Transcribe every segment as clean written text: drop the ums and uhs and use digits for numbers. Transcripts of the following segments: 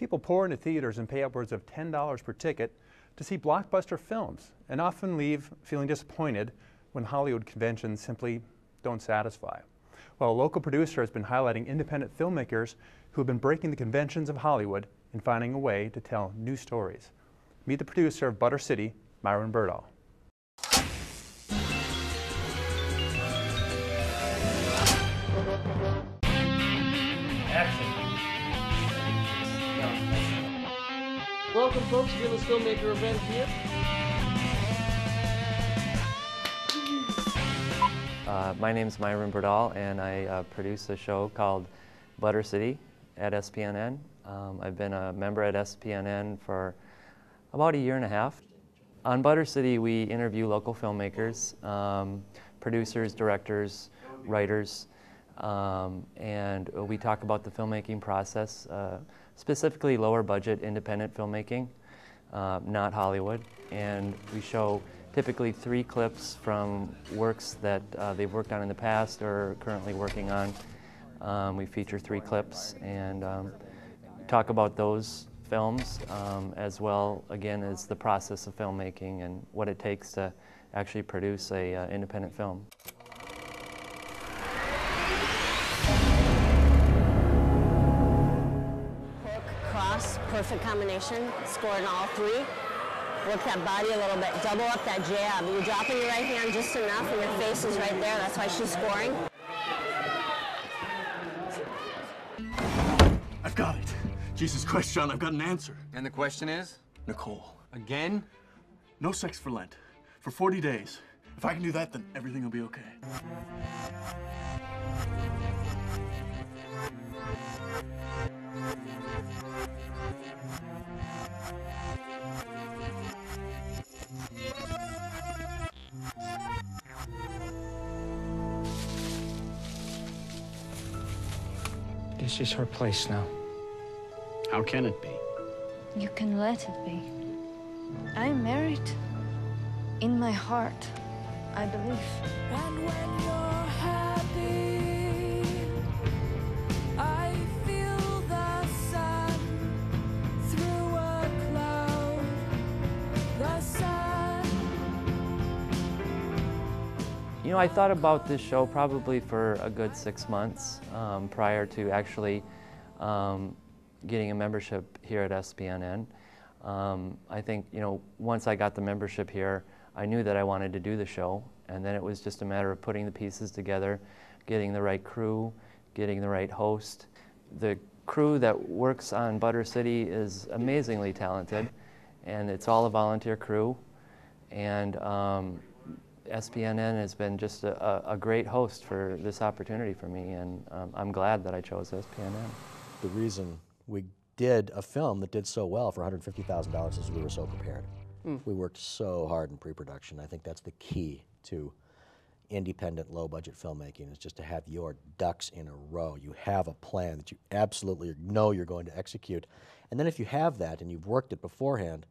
People pour into theaters and pay upwards of $10 per ticket to see blockbuster films and often leave feeling disappointed when Hollywood conventions simply don't satisfy. Well, a local producer has been highlighting independent filmmakers who have been breaking the conventions of Hollywood and finding a way to tell new stories. Meet the producer of Butter City, Myron Berdahl. Welcome, folks, to this filmmaker event here. My name is Myron Berdahl, and I produce a show called Butter City at SPNN. I've been a member at SPNN for about a year and a half. On Butter City, we interview local filmmakers, producers, directors, writers, and we talk about the filmmaking process, specifically lower budget independent filmmaking, not Hollywood. And we show typically 3 clips from works that they've worked on in the past or are currently working on. We feature 3 clips and talk about those films as well, again, as the process of filmmaking and what it takes to actually produce a independent film. Hook, cross, perfect combination, scoring all 3. Work that body a little bit, double up that jab. You're dropping your right hand just enough and your face is right there. That's why she's scoring. I've got it. Jesus Christ, John, I've got an answer. And the question is? Nicole. Again? No sex for Lent. For 40 days. If I can do that, then everything will be okay. This is her place now. How can it be? You can let it be. I'm married. In my heart, I believe. And when you're happy, I feel the sun through a cloud. The sun. You know, I thought about this show probably for a good 6 months prior to actually getting a membership here at SPNN. I think, you know, once I got the membership here, I knew that I wanted to do the show, and then it was just a matter of putting the pieces together, getting the right crew, getting the right host. The crew that works on Butter City is amazingly talented, and it's all a volunteer crew, and SPNN has been just a great host for this opportunity for me, and I'm glad that I chose SPNN. The reason we did a film that did so well for $150,000 is we were so prepared. We worked so hard in pre-production. I think that's the key to independent, low-budget filmmaking, is just to have your ducks in a row. You have a plan that you absolutely know you're going to execute. And then if you have that and you've worked it beforehand,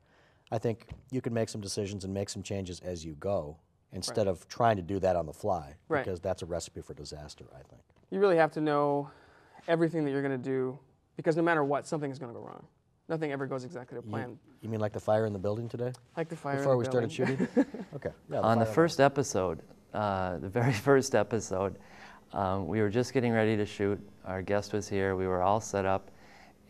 I think you can make some decisions and make some changes as you go, instead of trying to do that on the fly, because that's a recipe for disaster, I think. You really have to know everything that you're going to do, because no matter what, something is going to go wrong. Nothing ever goes exactly to plan. You mean like the fire in the building today? Like the fire Before in we the started building. shooting? Okay. Yeah, On the first episode, the very first episode, we were just getting ready to shoot. Our guest was here. We were all set up,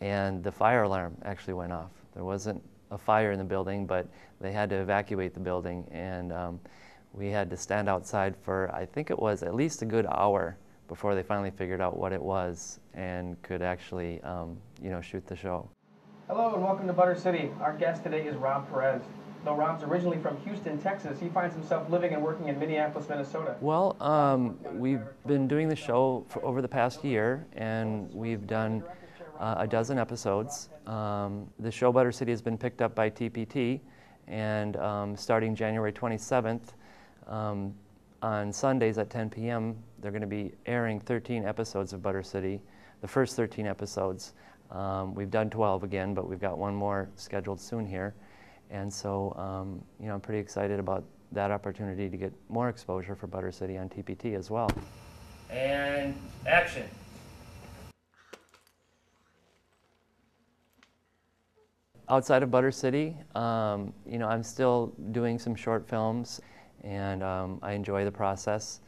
and the fire alarm actually went off. There wasn't a fire in the building, but they had to evacuate the building, and we had to stand outside for, I think it was at least a good hour before they finally figured out what it was and could actually, you know, shoot the show. Hello and welcome to Butter City. Our guest today is Rob Perez. Though Rob's originally from Houston, Texas, he finds himself living and working in Minneapolis, Minnesota. Well, we've been doing the show for over the past year, and we've done a dozen episodes. The show Butter City has been picked up by TPT, and starting January 27th, on Sundays at 10 p.m., they're going to be airing 13 episodes of Butter City, the first 13 episodes. We've done 12 again, but we've got one more scheduled soon here. And so, you know, I'm pretty excited about that opportunity to get more exposure for Butter City on TPT as well. And action. Outside of Butter City, you know, I'm still doing some short films, and I enjoy the process.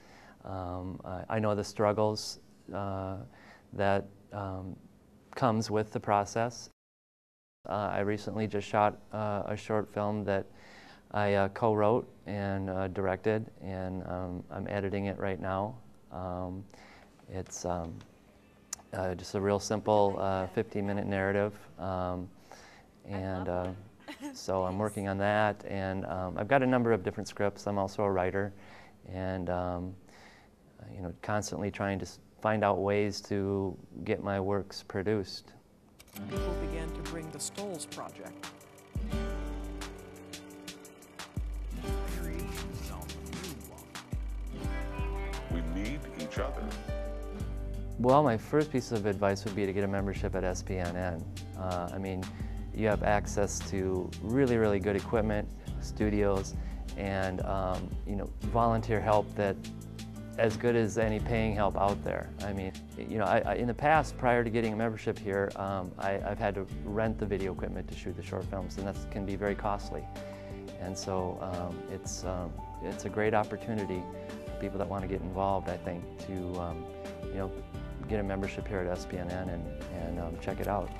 I know the struggles that comes with the process. I recently just shot a short film that I co-wrote and directed, and I'm editing it right now. It's just a real simple 15-minute narrative, and so I'm working on that, and I've got a number of different scripts. I'm also a writer, and you know, constantly trying to find out ways to get my works produced. People began to bring the Stoles Project. We need each other. Well, my first piece of advice would be to get a membership at SPNN. I mean, you have access to really, really good equipment, studios, and you know, volunteer help that as good as any paying help out there. I mean, you know, in the past, prior to getting a membership here, I've had to rent the video equipment to shoot the short films, and that can be very costly. And so it's a great opportunity for people that want to get involved, I think, to you know, get a membership here at SPNN and check it out.